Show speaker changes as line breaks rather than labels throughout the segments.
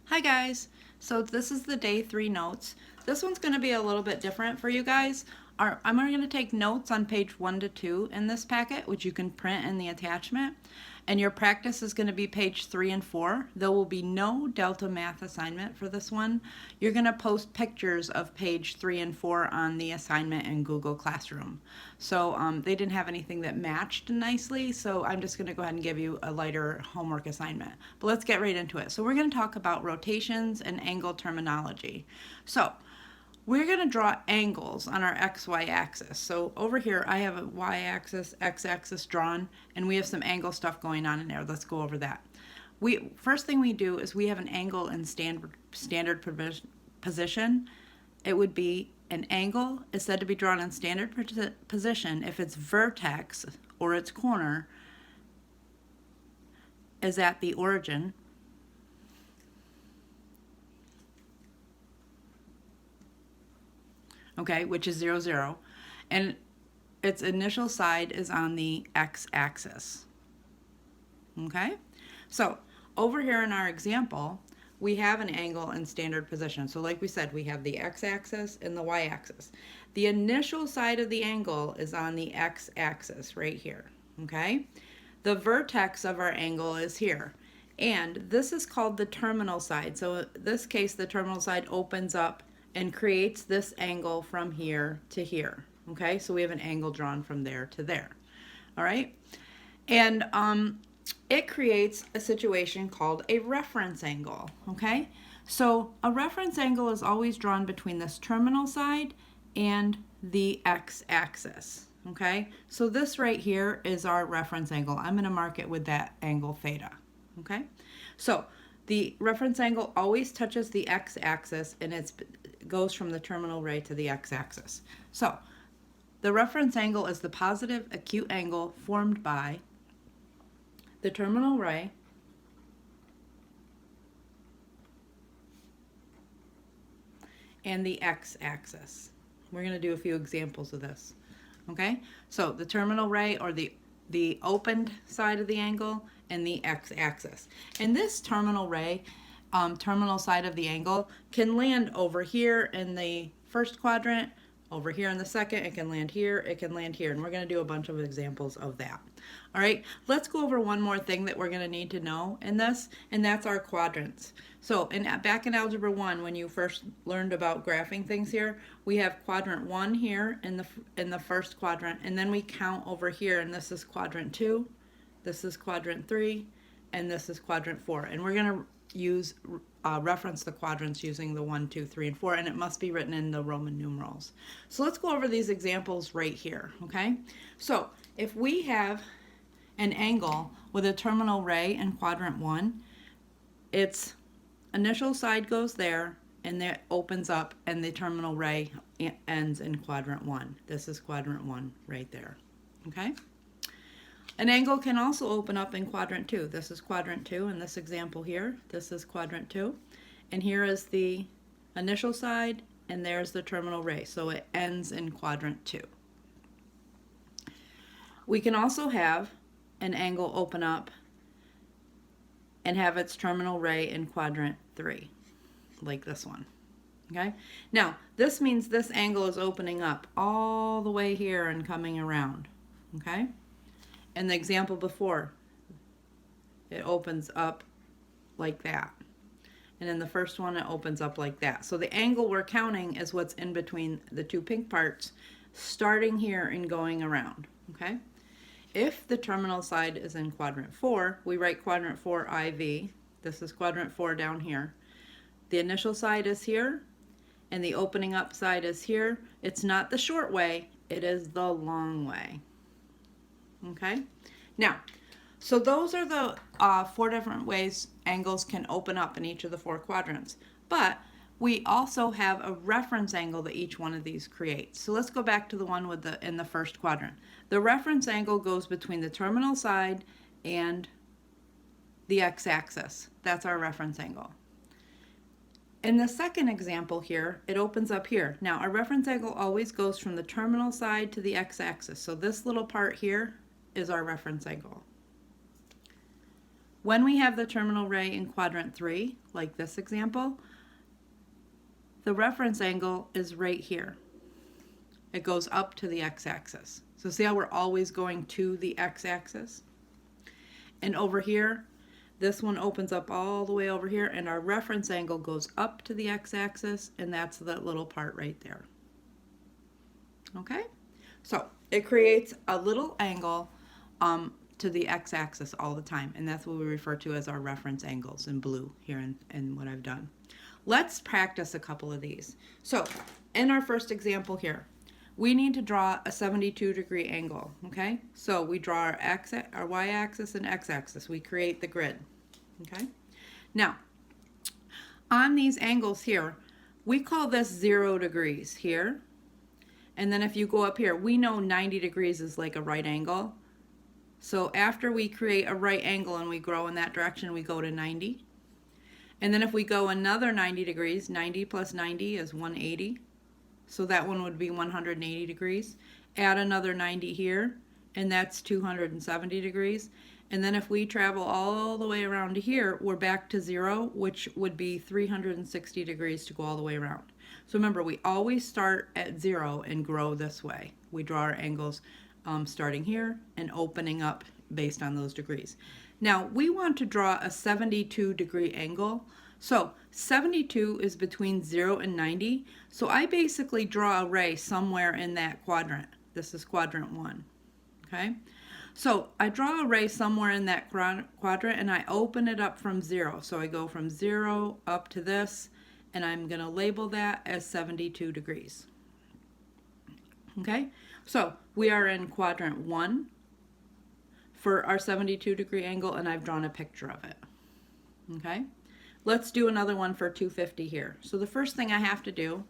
Hi guys, so this is the day 3 notes. This one's going to be a little bit different for you guys. I'm going to take notes on page 1 to 2 in this packet, which you can print in the attachment. And your practice is going to be page 3 and 4. There will be no Delta Math assignment for this one. You're going to post pictures of page 3 and 4 on the assignment in Google Classroom. So they didn't have anything that matched nicely, so I'm just going to go ahead and give you a lighter homework assignment. But let's get right into it. So we're going to talk about rotations and angle terminology. So we're going to draw angles on our XY axis. So over here I have a Y axis, X axis drawn, and we have some angle stuff going on in there. Let's go over that. First thing we do is we have an angle in standard position. It would be an angle is said to be drawn in standard position if its vertex or its corner is at the origin okay, which is 0, 0, and its initial side is on the x-axis. Okay, so over here in our example, we have an angle in standard position. So like we said, we have the x-axis and the y-axis. The initial side of the angle is on the x-axis right here. Okay, the vertex of our angle is here. And this is called the terminal side. So in this case, the terminal side opens up and creates this angle from here to here. Okay, so we have an angle drawn from there to there. All right, and it creates a situation called a reference angle. Okay, so a reference angle is always drawn between this terminal side and the x-axis. Okay, so this right here is our reference angle. I'm going to mark it with that angle theta. Okay, so the reference angle always touches the x-axis and it goes from the terminal ray to the x-axis. So the reference angle is the positive acute angle formed by the terminal ray and the x-axis. We're going to do a few examples of this. Okay, so the terminal ray, or the opened side of the angle, and the x-axis. And this terminal ray, terminal side of the angle, can land over here in the first quadrant, over here in the second, it can land here, it can land here, and we're going to do a bunch of examples of that. All right, let's go over one more thing that we're going to need to know in this, and that's our quadrants. So back in Algebra 1, when you first learned about graphing things here, we have quadrant 1 here in the first quadrant, and then we count over here, and this is quadrant 2, this is quadrant 3, and this is quadrant 4. And we're going to reference the quadrants using the 1, 2, 3, and 4, and it must be written in the Roman numerals. So let's go over these examples right here, okay? So if we have an angle with a terminal ray in quadrant 1, its initial side goes there, and that opens up, and the terminal ray ends in quadrant 1. This is quadrant 1 right there, okay? An angle can also open up in quadrant 2. This is quadrant 2 in this example here. This is quadrant 2. And here is the initial side, and there's the terminal ray. So it ends in quadrant 2. We can also have an angle open up and have its terminal ray in quadrant 3, like this one. Okay? Now, this means this angle is opening up all the way here and coming around. Okay? In the example before, it opens up like that. And in the first one, it opens up like that. So the angle we're counting is what's in between the two pink parts, starting here and going around. Okay? If the terminal side is in quadrant 4, we write quadrant 4 IV. This is quadrant 4 down here. The initial side is here, and the opening up side is here. It's not the short way, it is the long way. Okay, now, so those are the 4 different ways angles can open up in each of the 4 quadrants. But we also have a reference angle that each one of these creates. So let's go back to the one with in the first quadrant. The reference angle goes between the terminal side and the x-axis. That's our reference angle. In the second example here, it opens up here. Now, our reference angle always goes from the terminal side to the x-axis. So this little part here is our reference angle. when we have the terminal ray in quadrant 3, like this example, the reference angle is right here. It goes up to the x-axis. So see how we're always going to the x-axis? And over here, this one opens up all the way over here, and our reference angle goes up to the x-axis, and that's that little part right there. Okay? So it creates a little angle to the x-axis all the time, and that's what we refer to as our reference angles in blue here in what I've done. Let's practice a couple of these. So in our first example here, we need to draw a 72-degree angle, okay? So we draw our y-axis and x-axis. We create the grid, okay? Now, on these angles here, we call this 0 degrees here. And then if you go up here, we know 90 degrees is like a right angle. So after we create a right angle and we grow in that direction, we go to 90. And then if we go another 90 degrees, 90 plus 90 is 180. So that one would be 180 degrees. Add another 90 here, and that's 270 degrees. And then if we travel all the way around to here, we're back to 0, which would be 360 degrees to go all the way around. So remember, we always start at 0 and grow this way. We draw our angles starting here and opening up based on those degrees. Now, we want to draw a 72-degree angle. So 72 is between 0 and 90. So I basically draw a ray somewhere in that quadrant. This is quadrant 1. Okay? So I draw a ray somewhere in that quadrant, and I open it up from 0. So I go from 0 up to this, and I'm going to label that as 72 degrees. Okay? So we are in quadrant 1 for our 72-degree angle, and I've drawn a picture of it. Okay? Let's do another one for 250 here. So the first thing I have to do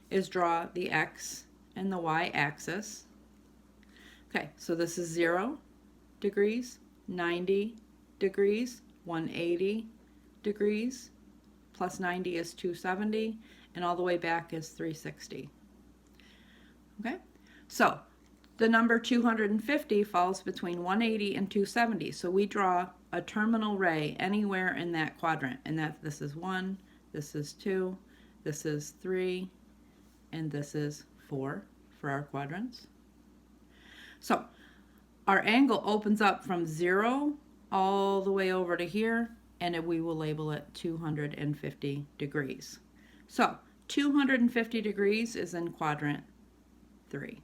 is draw the x and the y axis. Okay, so this is 0 degrees, 90 degrees, 180 degrees, plus 90 is 270, and all the way back is 360. Okay, so the number 250 falls between 180 and 270, so we draw a terminal ray anywhere in that quadrant, and this is 1, this is 2, this is 3, and this is 4 for our quadrants. So our angle opens up from 0 all the way over to here, and we will label it 250 degrees. So 250 degrees is in quadrant 3,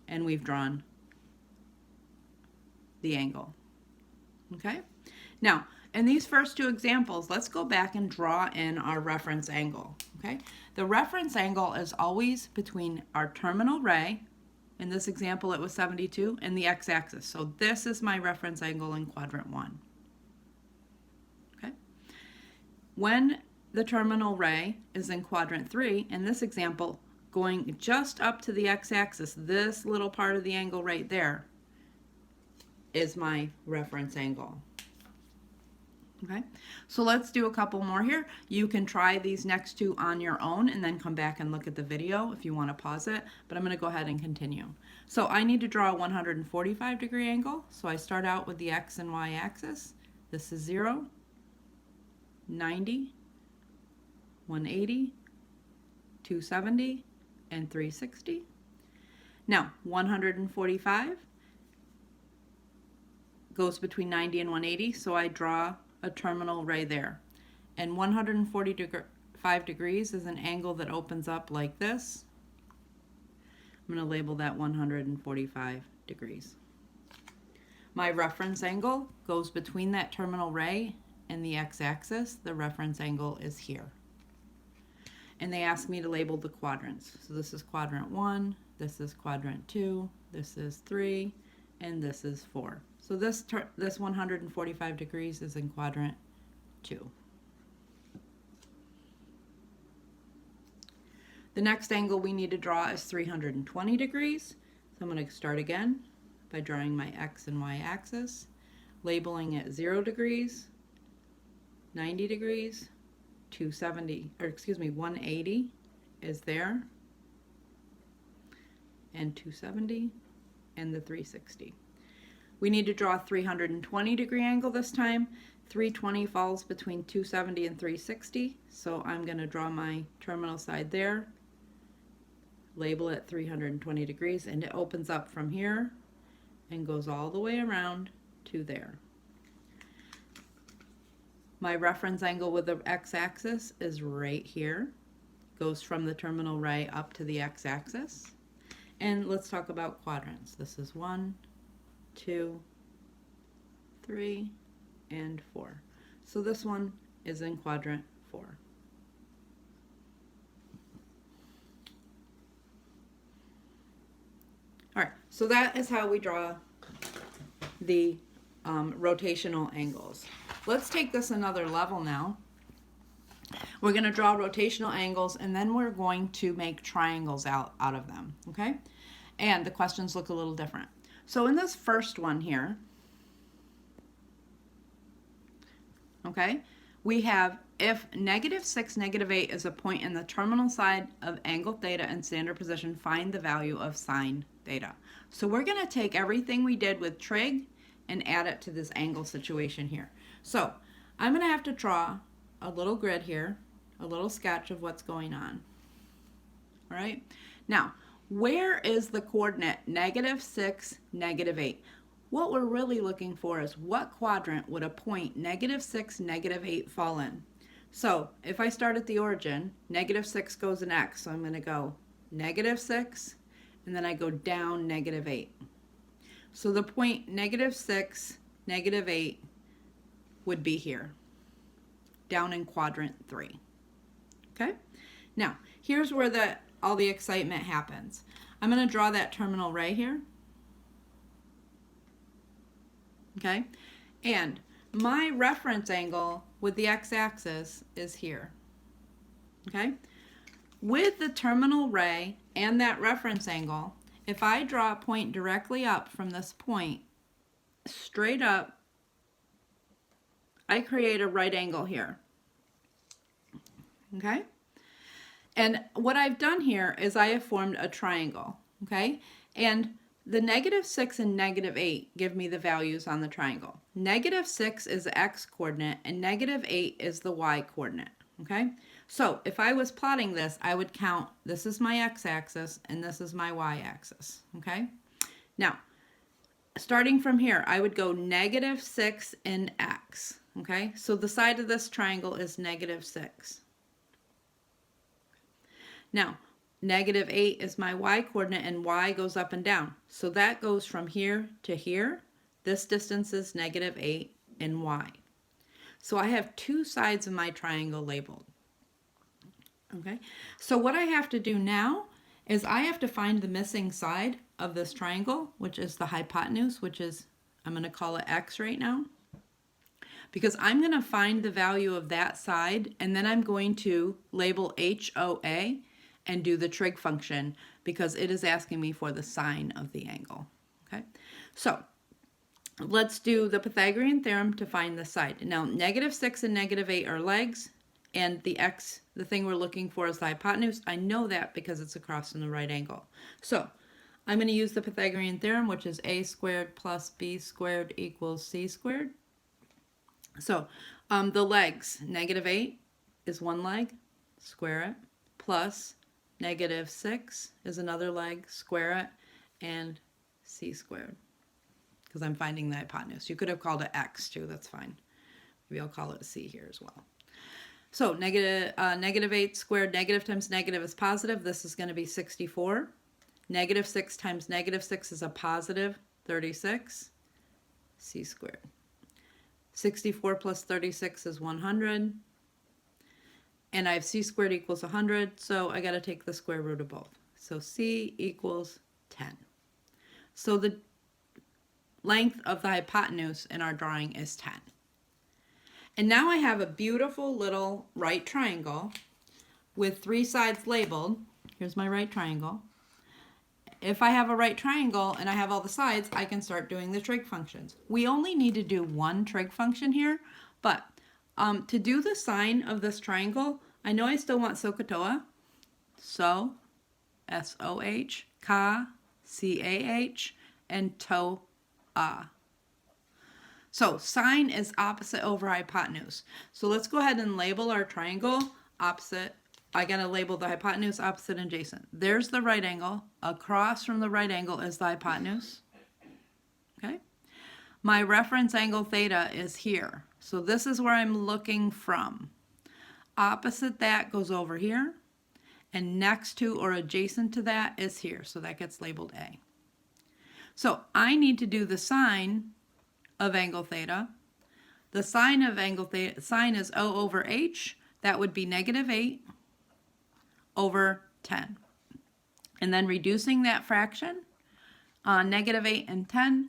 and we've drawn the angle. Okay? Now, in these first two examples, let's go back and draw in our reference angle. Okay? The reference angle is always between our terminal ray, in this example it was 72, and the x-axis. So this is my reference angle in quadrant 1. Okay? When the terminal ray is in quadrant 3, in this example, going just up to the x-axis, this little part of the angle right there is my reference angle. Okay, so let's do a couple more here. You can try these next two on your own and then come back and look at the video if you want to pause it, but I'm going to go ahead and continue. So I need to draw a 145-degree angle, so I start out with the x and y axis. This is 0, 90, 180, 270, and 360. Now, 145 goes between 90 and 180, so I draw a terminal ray there. And 145 degrees is an angle that opens up like this. I'm going to label that 145 degrees. My reference angle goes between that terminal ray and the x-axis. The reference angle is here. And they ask me to label the quadrants. So this is quadrant 1, this is quadrant 2, this is 3, and this is 4. So this 145 degrees is in quadrant 2. The next angle we need to draw is 320 degrees. So I'm going to start again by drawing my x and y axis, labeling it 0 degrees, 90 degrees, 180 is there, and 270, and the 360. We need to draw a 320 degree angle this time. 320 falls between 270 and 360, so I'm going to draw my terminal side there, label it 320 degrees, and it opens up from here and goes all the way around to there. My reference angle with the x-axis is right here, goes from the terminal ray up to the x-axis. And let's talk about quadrants. This is 1, 2, 3, and 4. So this one is in quadrant 4. All right, so that is how we draw the rotational angles. Let's take this another level now. We're going to draw rotational angles, and then we're going to make triangles out of them, okay? And the questions look a little different. So in this first one here, okay, we have if -6, -8 is a point in the terminal side of angle theta in standard position, find the value of sine theta. So we're going to take everything we did with trig and add it to this angle situation here. So I'm going to have to draw a little grid here, a little sketch of what's going on. All right. Now, where is the coordinate -6, -8? What we're really looking for is what quadrant would a point -6, -8 fall in. So if I start at the origin, -6 goes in x, so I'm going to go -6, and then I go down -8. So the point -6, -8 would be here, down in quadrant 3. Okay? Now, here's where all the excitement happens. I'm going to draw that terminal ray here. Okay? And my reference angle with the x-axis is here. Okay? With the terminal ray and that reference angle, if I draw a point directly up from this point, straight up, I create a right angle here. Okay? And what I've done here is I have formed a triangle. Okay? And the -6 and -8 give me the values on the triangle. -6 is the x coordinate and -8 is the y coordinate. Okay? So if I was plotting this, I would count, this is my x-axis and this is my y-axis. Okay? Now, starting from here, I would go -6 in x. Okay? So the side of this triangle is -6. Now, -8 is my y coordinate and y goes up and down. So that goes from here to here. This distance is -8 in y. So I have two sides of my triangle labeled. Okay, so what I have to do now is I have to find the missing side of this triangle, which is the hypotenuse, which is, I'm going to call it x right now, because I'm going to find the value of that side, and then I'm going to label HOA and do the trig function because it is asking me for the sine of the angle. Okay, so let's do the Pythagorean theorem to find the side. Now, -6 and -8 are legs, and the x, the thing we're looking for, is the hypotenuse. I know that because it's across in the right angle. So I'm going to use the Pythagorean theorem, which is a squared plus b squared equals c squared. So the legs, -8 is one leg, square it, plus -6 is another leg, square it, and c squared, because I'm finding the hypotenuse. You could have called it x too, that's fine. Maybe I'll call it c here as well. So -8 squared, negative times negative is positive. This is going to be 64. -6 times -6 is a positive 36. C squared. 64 plus 36 is 100. And I have c squared equals 100, so I got to take the square root of both. So c equals 10. So the length of the hypotenuse in our drawing is 10. And now I have a beautiful little right triangle with three sides labeled. Here's my right triangle. If I have a right triangle and I have all the sides, I can start doing the trig functions. We only need to do one trig function here, but to do the sine of this triangle, I know I still want SOHCAHTOA. So, S-O-H, ka, C-A-H, and toa. So sine is opposite over hypotenuse. So let's go ahead and label our triangle opposite. I got to label the hypotenuse, opposite, and adjacent. There's the right angle. Across from the right angle is the hypotenuse. Okay. My reference angle theta is here. So this is where I'm looking from. Opposite that goes over here. And next to or adjacent to that is here. So that gets labeled A. So I need to do the sine of angle theta. The sine of angle theta, sine is O over H. That would be negative 8 over 10. And then reducing that fraction, negative 8 and 10,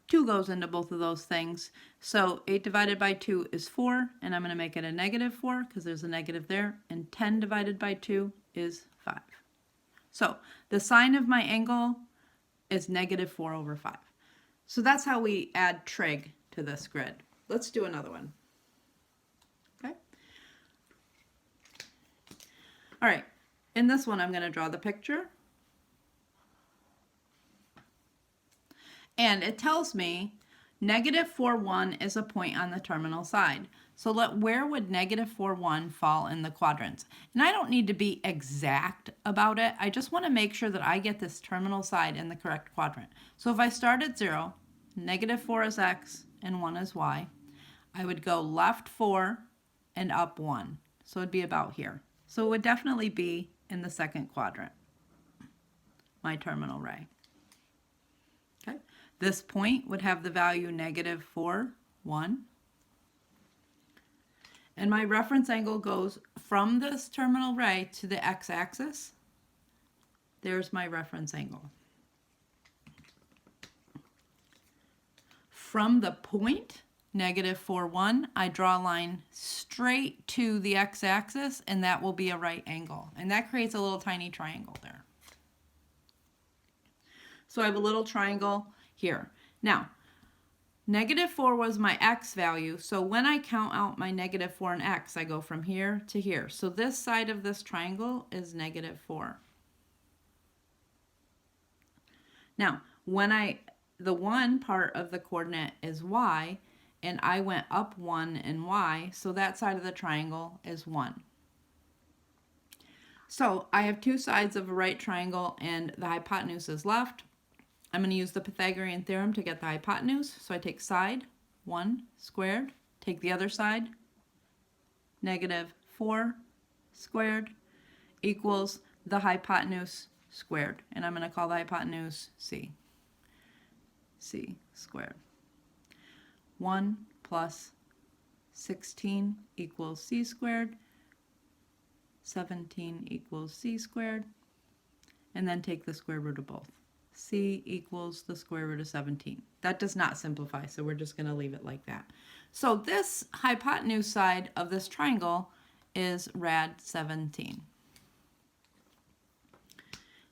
2 goes into both of those things. So 8 divided by 2 is 4, and I'm going to make it a negative 4 because there's a negative there, and 10 divided by 2 is 5. So the sine of my angle is negative 4 over 5. So that's how we add trig to this grid. Let's do another one. Okay. All right. In this one, I'm going to draw the picture. And it tells me negative 4, 1 is a point on the terminal side. So where would negative 4, 1 fall in the quadrants? And I don't need to be exact about it. I just want to make sure that I get this terminal side in the correct quadrant. So if I start at 0, negative 4 is x and 1 is y, I would go left 4 and up 1. So it'd be about here. So it would definitely be in the second quadrant, my terminal ray. Okay. This point would have the value negative 4, 1. And my reference angle goes from this terminal ray to the x-axis. There's my reference angle. From the point, negative 4, 1, I draw a line straight to the x-axis, and that will be a right angle. And that creates a little tiny triangle there. So I have a little triangle here. Now, negative 4 was my x value, so when I count out my negative 4 and x, I go from here to here. So this side of this triangle is negative 4. Now, when the 1 part of the coordinate is y, and I went up 1 in y, so that side of the triangle is 1. So I have two sides of a right triangle, and the hypotenuse is left. I'm going to use the Pythagorean theorem to get the hypotenuse. So I take side 1 squared, take the other side, negative 4 squared equals the hypotenuse squared. And I'm going to call the hypotenuse c. C squared. 1 plus 16 equals c squared. 17 equals c squared. And then take the square root of both. C equals the square root of 17. That does not simplify, so we're just going to leave it like that. So this hypotenuse side of this triangle is rad 17.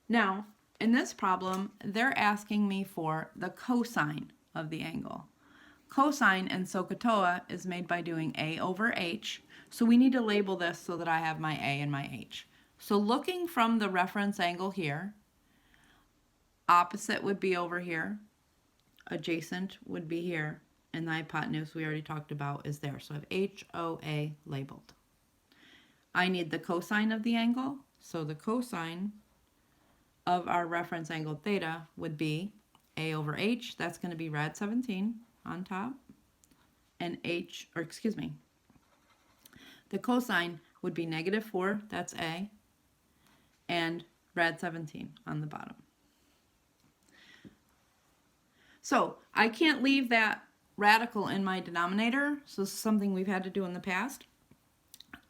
Now, in this problem, they're asking me for the cosine of the angle. Cosine in SOHCAHTOA is made by doing A over H, so we need to label this so that I have my A and my H. So looking from the reference angle here, opposite would be over here, adjacent would be here, and the hypotenuse we already talked about is there. So I have HOA labeled. I need the cosine of the angle, so the cosine of our reference angle theta would be A over H, that's going to be rad 17 on top, and the cosine would be negative 4, that's A, and rad 17 on the bottom. So I can't leave that radical in my denominator, so this is something we've had to do in the past.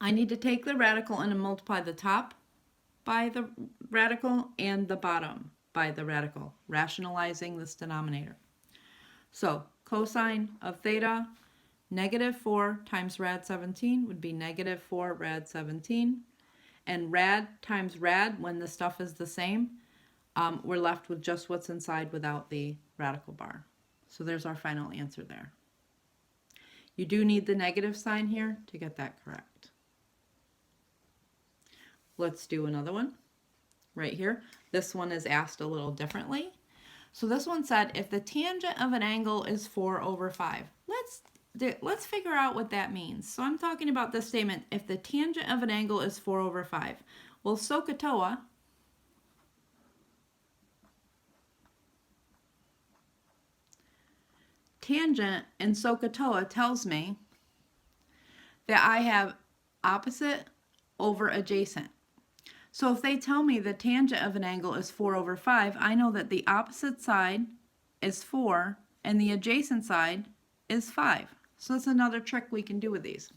I need to take the radical and multiply the top by the radical and the bottom by the radical, rationalizing this denominator. So cosine of theta, negative 4 times rad 17 would be negative 4 rad 17. And rad times rad, when the stuff is the same, we're left with just what's inside without the radical bar. So there's our final answer there. You do need the negative sign here to get that correct. Let's do another one right here. This one is asked a little differently. So this one said if the tangent of an angle is 4 over 5. Let's figure out what that means. So I'm talking about this statement, if the tangent of an angle is 4 over 5. Well, SOHCAHTOA tangent in SOHCAHTOA tells me that I have opposite over adjacent. So if they tell me the tangent of an angle is 4 over 5, I know that the opposite side is 4 and the adjacent side is 5. So that's another trick we can do with these.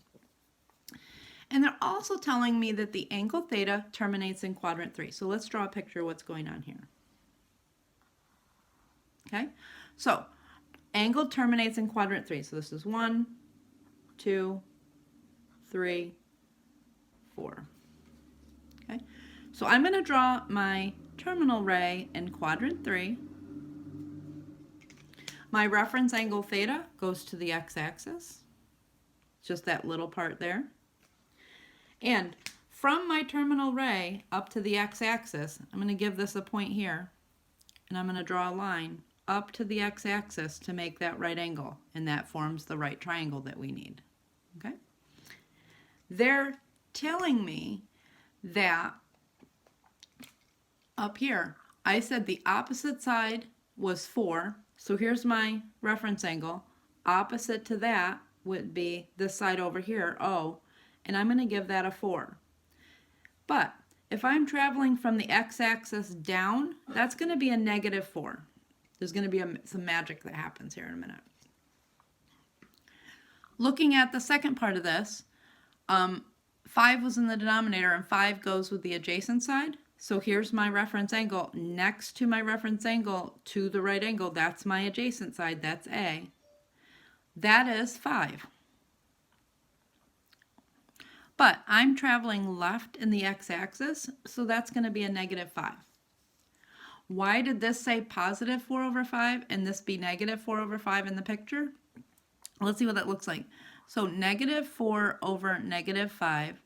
And they're also telling me that the angle theta terminates in quadrant 3. So let's draw a picture of what's going on here. Okay, so angle terminates in quadrant 3. So this is 1, 2, 3, 4. Okay, so I'm going to draw my terminal ray in quadrant 3. My reference angle theta goes to the x-axis, just that little part there. And from my terminal ray up to the x-axis, I'm going to give this a point here, and I'm going to draw a line up to the x-axis to make that right angle, and that forms the right triangle that we need. Okay? They're telling me that up here, I said the opposite side was 4, so here's my reference angle. Opposite to that would be this side over here, O, and I'm going to give that a 4. But if I'm traveling from the x-axis down, that's going to be a negative 4. There's going to be some magic that happens here in a minute. Looking at the second part of this, 5 was in the denominator and 5 goes with the adjacent side. So here's my reference angle. Next to my reference angle to the right angle, that's my adjacent side, that's A. That is 5. But I'm traveling left in the x-axis, so that's going to be a negative 5. Why did this say positive 4 over 5 and this be negative 4 over 5 in the picture? Let's see what that looks like. So negative 4 over negative 5.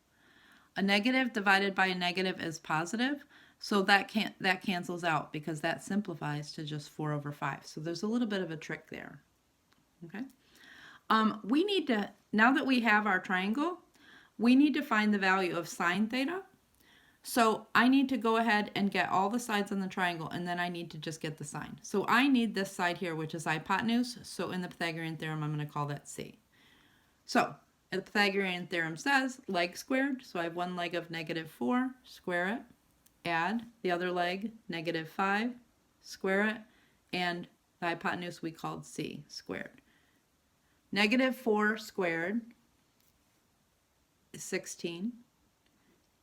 A negative divided by a negative is positive, so that cancels out because that simplifies to just 4 over 5. So there's a little bit of a trick there. Okay. We need to, now that we have our triangle, we need to find the value of sine theta. So I need to go ahead and get all the sides on the triangle, and then I need to just get the sine. So I need this side here, which is hypotenuse. So in the Pythagorean theorem, I'm going to call that C. So the Pythagorean theorem says leg squared. So I have one leg of negative 4, square it, add the other leg, negative 5, square it, and the hypotenuse we called C squared. Negative 4 squared is 16.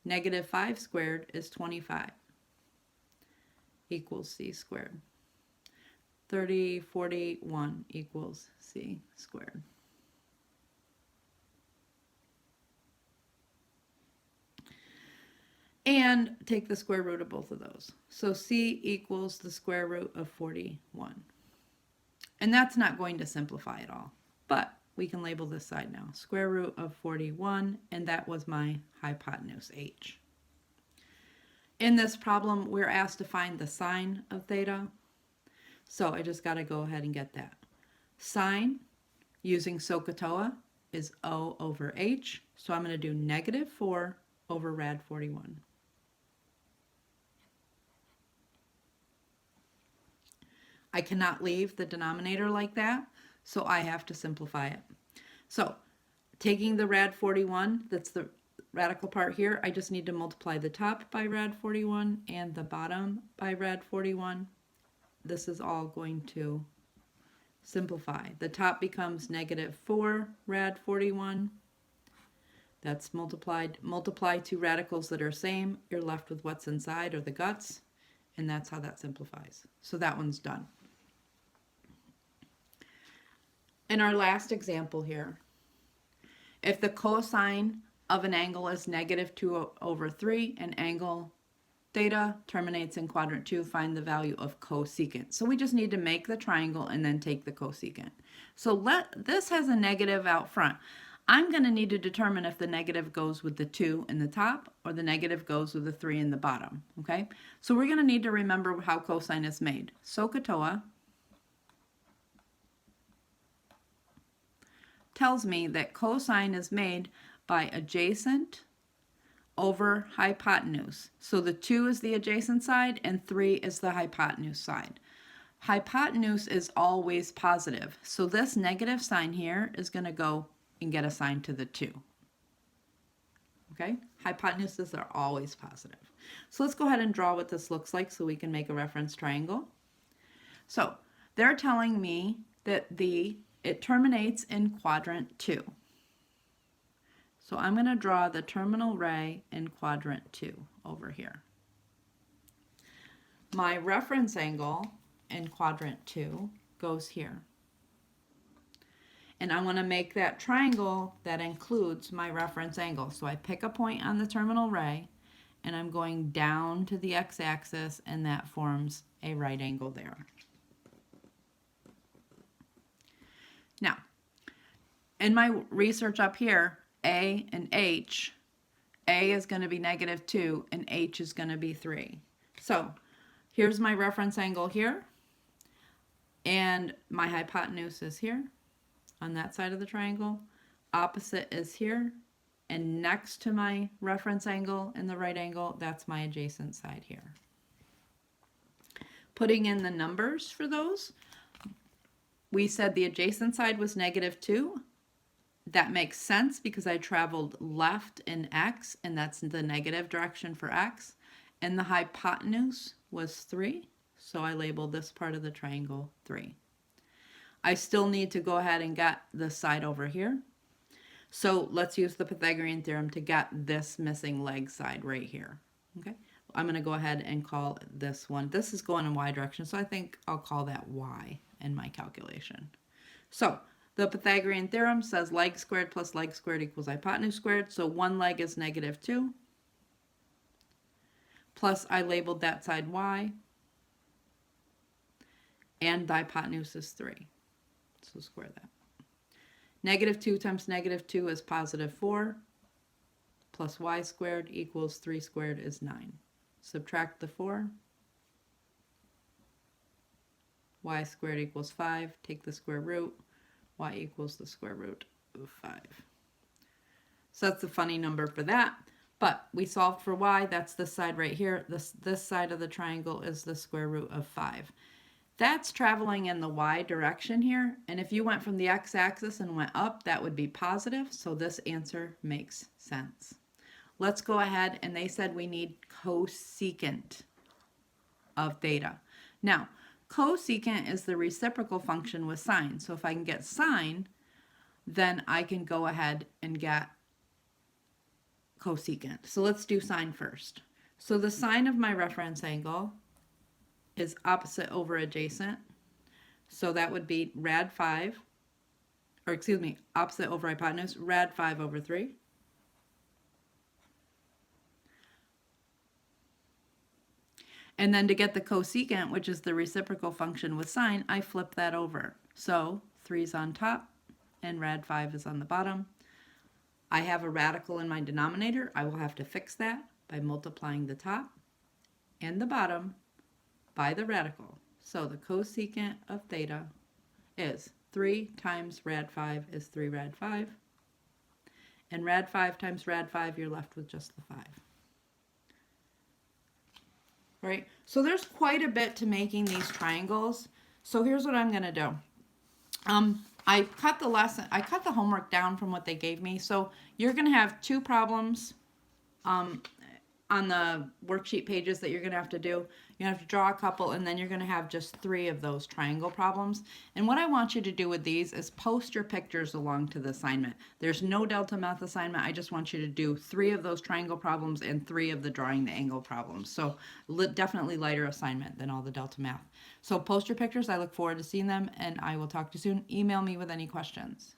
Negative 5 squared is 25 equals C squared. 41 equals C squared. And take the square root of both of those. So C equals the square root of 41. And that's not going to simplify at all, but we can label this side now. Square root of 41, and that was my hypotenuse H. In this problem, we're asked to find the sine of theta. So I just got to go ahead and get that. Sine, using SOHCAHTOA, is O over H. So I'm going to do negative 4 over rad 41. I cannot leave the denominator like that, so I have to simplify it. So taking the rad 41, that's the radical part here, I just need to multiply the top by rad 41 and the bottom by rad 41. This is all going to simplify. The top becomes negative 4 rad 41. That's multiplied. Multiply two radicals that are same, you're left with what's inside, or the guts, and that's how that simplifies. So that one's done. In our last example here, if the cosine of an angle is negative 2 over 3 and angle theta terminates in quadrant 2, find the value of cosecant. So we just need to make the triangle and then take the cosecant. So this has a negative out front. I'm going to need to determine if the negative goes with the 2 in the top or the negative goes with the 3 in the bottom, okay? So we're going to need to remember how cosine is made. SOHCAHTOA tells me that cosine is made by adjacent over hypotenuse. So the 2 is the adjacent side and 3 is the hypotenuse side. Hypotenuse is always positive. So this negative sign here is going to go and get assigned to the 2. Okay? Hypotenuses are always positive. So let's go ahead and draw what this looks like so we can make a reference triangle. So they're telling me that it terminates in quadrant 2. So I'm going to draw the terminal ray in quadrant 2 over here. My reference angle in quadrant 2 goes here. And I want to make that triangle that includes my reference angle. So I pick a point on the terminal ray, and I'm going down to the x-axis, and that forms a right angle there. Now, in my research up here, A and H, A is going to be -2, and H is going to be 3. So here's my reference angle here, and my hypotenuse is here on that side of the triangle. Opposite is here, and next to my reference angle in the right angle, that's my adjacent side here. Putting in the numbers for those, we said the adjacent side was -2. That makes sense because I traveled left in x, and that's the negative direction for x. And the hypotenuse was 3, so I labeled this part of the triangle 3. I still need to go ahead and get this side over here. So let's use the Pythagorean theorem to get this missing leg side right here. Okay, I'm going to go ahead and call this one. This is going in y direction, so I think I'll call that y in my calculation. So the Pythagorean theorem says leg squared plus leg squared equals hypotenuse squared. So one leg is -2. Plus I labeled that side y. And the hypotenuse is 3. So square that. -2 times -2 is +4. Plus y squared equals 3 squared is 9. Subtract the 4. Y squared equals 5. Take the square root. Y equals the square root of 5. So that's a funny number for that. But we solved for y. That's this side right here. This side of the triangle is the square root of 5. That's traveling in the y direction here. And if you went from the x-axis and went up, that would be positive. So this answer makes sense. Let's go ahead, and they said we need cosecant of theta. Now, cosecant is the reciprocal function with sine. So if I can get sine, then I can go ahead and get cosecant. So let's do sine first. So the sine of my reference angle is opposite over adjacent. So that would be rad 5, or excuse me, opposite over hypotenuse, rad 5 over 3. And then to get the cosecant, which is the reciprocal function with sine, I flip that over. So 3 is on top and rad 5 is on the bottom. I have a radical in my denominator. I will have to fix that by multiplying the top and the bottom by the radical. So the cosecant of theta is 3 times rad 5 is 3 rad 5. And rad 5 times rad 5, you're left with just the 5. Right? So there's quite a bit to making these triangles. So here's what I'm going to do. I cut the homework down from what they gave me. So you're going to have 2 problems on the worksheet pages that you're going to have to do. You have to draw a couple, and then you're going to have just 3 of those triangle problems. And what I want you to do with these is post your pictures along to the assignment. There's no Delta Math assignment. I just want you to do 3 of those triangle problems and 3 of the drawing the angle problems. So definitely lighter assignment than all the Delta Math. So post your pictures. I look forward to seeing them, and I will talk to you soon. Email me with any questions.